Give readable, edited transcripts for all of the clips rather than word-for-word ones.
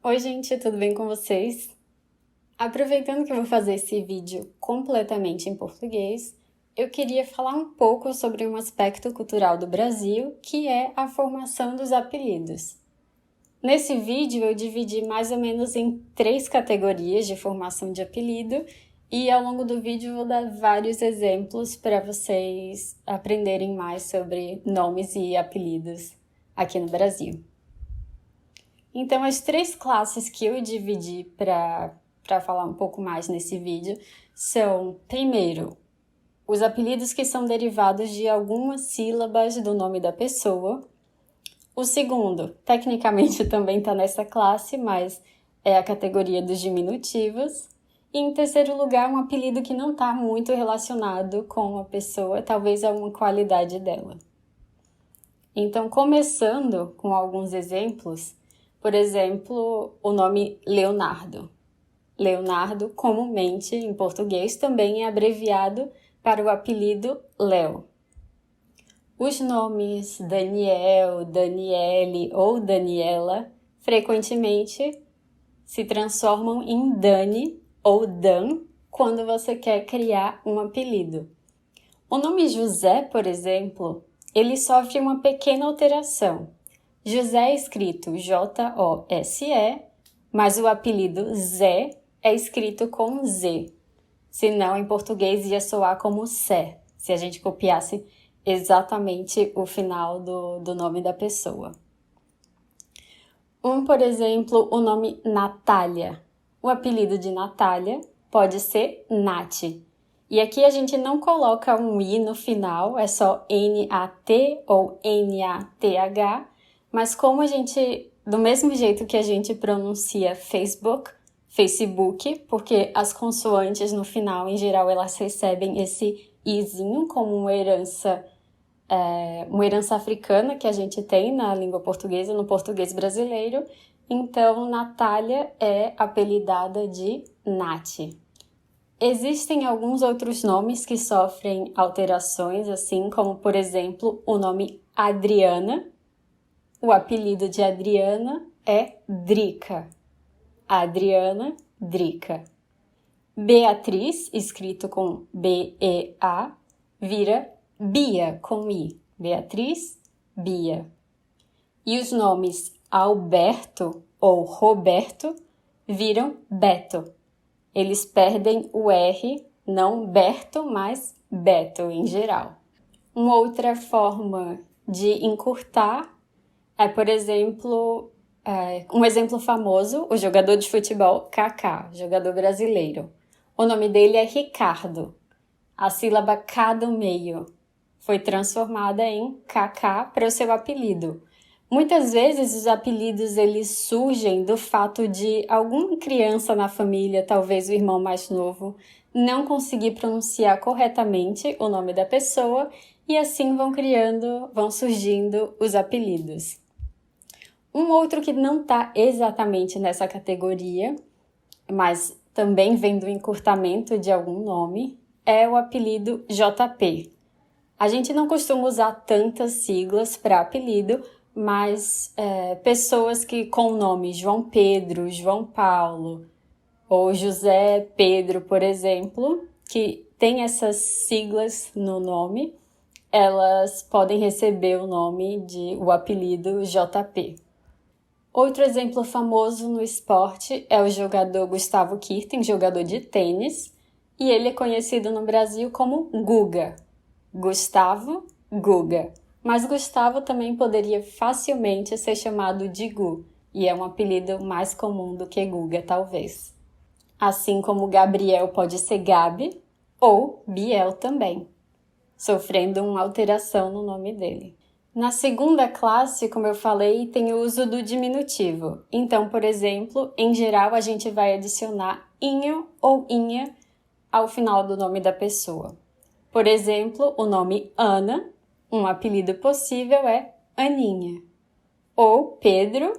Oi, gente, tudo bem com vocês? Aproveitando que eu vou fazer esse vídeo completamente em português, eu queria falar um pouco sobre um aspecto cultural do Brasil, que é a formação dos apelidos. Nesse vídeo, eu dividi mais ou menos em 3 categorias de formação de apelido, e ao longo do vídeo eu vou dar vários exemplos para vocês aprenderem mais sobre nomes e apelidos aqui no Brasil. Então, as 3 classes que eu dividi para falar um pouco mais nesse vídeo são, primeiro, os apelidos que são derivados de algumas sílabas do nome da pessoa. O segundo, tecnicamente também está nessa classe, mas é a categoria dos diminutivos. E em terceiro lugar, um apelido que não está muito relacionado com a pessoa, talvez alguma qualidade dela. Então, começando com alguns exemplos, por exemplo, o nome Leonardo. Leonardo, comumente em português, também é abreviado para o apelido Léo. Os nomes Daniel, Daniele ou Daniela frequentemente se transformam em Dani ou Dan quando você quer criar um apelido. O nome José, por exemplo, ele sofre uma pequena alteração. José é escrito J-O-S-E, mas o apelido Zé é escrito com Z. Senão, em português, ia soar como Sé, se a gente copiasse exatamente o final do nome da pessoa. Por exemplo, o nome Natália. O apelido de Natália pode ser Nath. E aqui a gente não coloca um I no final, é só N-A-T ou N-A-T-H, mas como a gente, do mesmo jeito que a gente pronuncia Facebook, porque as consoantes no final, em geral, elas recebem esse izinho como uma herança africana que a gente tem na língua portuguesa, no português brasileiro. Então, Natália é apelidada de Nath. Existem alguns outros nomes que sofrem alterações, assim como, por exemplo, o nome Adriana. O apelido de Adriana é Drica. Adriana, Drica. Beatriz, escrito com B-E-A, vira Bia, com I. Beatriz, Bia. E os nomes Alberto ou Roberto viram Beto. Eles perdem o R, não Berto, mas Beto em geral. Uma outra forma de encurtar é, por exemplo, um exemplo famoso, o jogador de futebol Kaká, jogador brasileiro. O nome dele é Ricardo. A sílaba K do meio foi transformada em Kaká para o seu apelido. Muitas vezes os apelidos eles surgem do fato de alguma criança na família, talvez o irmão mais novo, não conseguir pronunciar corretamente o nome da pessoa e assim vão surgindo os apelidos. Um outro que não está exatamente nessa categoria, mas também vem do encurtamento de algum nome, é o apelido JP. A gente não costuma usar tantas siglas para apelido, mas pessoas que com o nome João Pedro, João Paulo ou José Pedro, por exemplo, que tem essas siglas no nome, elas podem receber o apelido JP. Outro exemplo famoso no esporte é o jogador Gustavo Kirten, jogador de tênis, e ele é conhecido no Brasil como Guga. Gustavo, Guga. Mas Gustavo também poderia facilmente ser chamado de Gu, e é um apelido mais comum do que Guga, talvez. Assim como Gabriel pode ser Gabi, ou Biel também, sofrendo uma alteração no nome dele. Na segunda classe, como eu falei, tem o uso do diminutivo. Então, por exemplo, em geral, a gente vai adicionar inho ou inha ao final do nome da pessoa. Por exemplo, o nome Ana, um apelido possível é Aninha. Ou Pedro,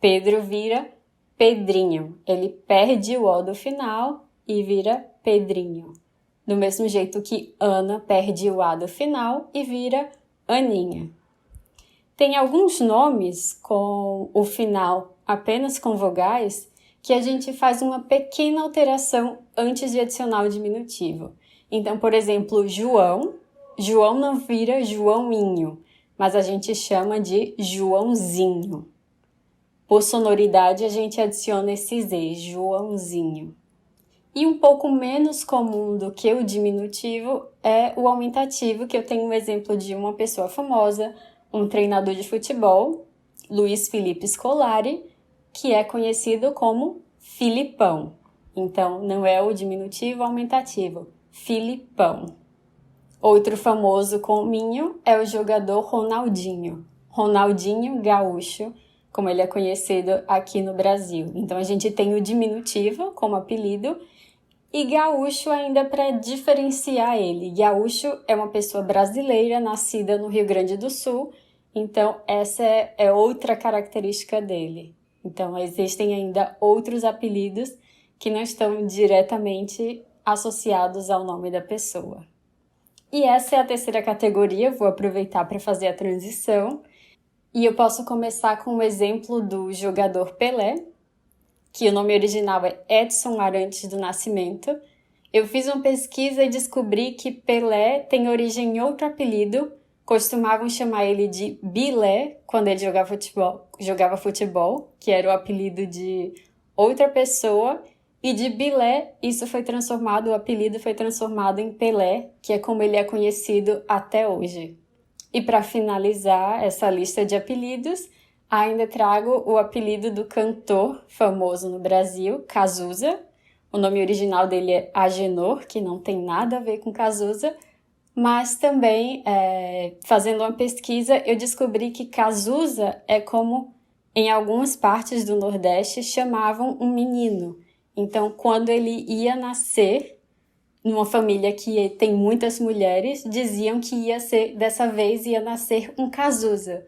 Pedro vira Pedrinho. Ele perde o O do final e vira Pedrinho. Do mesmo jeito que Ana perde o A do final e vira Aninha. Tem alguns nomes com o final apenas com vogais que a gente faz uma pequena alteração antes de adicionar o diminutivo. Então, por exemplo, João não vira Joãoinho, mas a gente chama de Joãozinho. Por sonoridade, a gente adiciona esse Z, Joãozinho. E um pouco menos comum do que o diminutivo é o aumentativo, que eu tenho um exemplo de uma pessoa famosa, um treinador de futebol, Luiz Felipe Scolari, que é conhecido como Filipão. Então, não é o diminutivo, é o aumentativo, Filipão. Outro famoso com minho é o jogador Ronaldinho. Ronaldinho Gaúcho, como ele é conhecido aqui no Brasil. Então, a gente tem o diminutivo como apelido e gaúcho ainda para diferenciar ele. Gaúcho é uma pessoa brasileira nascida no Rio Grande do Sul, então essa é outra característica dele. Então, existem ainda outros apelidos que não estão diretamente associados ao nome da pessoa. E essa é a terceira categoria, vou aproveitar para fazer a transição. E eu posso começar com o exemplo do jogador Pelé, que o nome original é Edson Arantes do Nascimento. Eu fiz uma pesquisa e descobri que Pelé tem origem em outro apelido. Costumavam chamar ele de Bilé quando ele jogava futebol, que era o apelido de outra pessoa. E de Bilé, o apelido foi transformado em Pelé, que é como ele é conhecido até hoje. E para finalizar essa lista de apelidos, ainda trago o apelido do cantor famoso no Brasil, Cazuza. O nome original dele é Agenor, que não tem nada a ver com Cazuza, mas também, fazendo uma pesquisa, eu descobri que Cazuza é como, em algumas partes do Nordeste, chamavam um menino. Então, quando ele ia nascer, numa família que tem muitas mulheres, diziam que dessa vez ia nascer um Cazuza.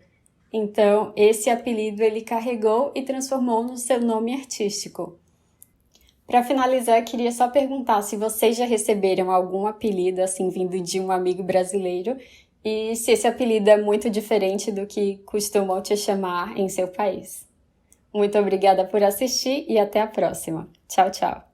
Então, esse apelido ele carregou e transformou no seu nome artístico. Para finalizar, queria só perguntar se vocês já receberam algum apelido assim vindo de um amigo brasileiro e se esse apelido é muito diferente do que costumam te chamar em seu país. Muito obrigada por assistir e até a próxima. Tchau, tchau!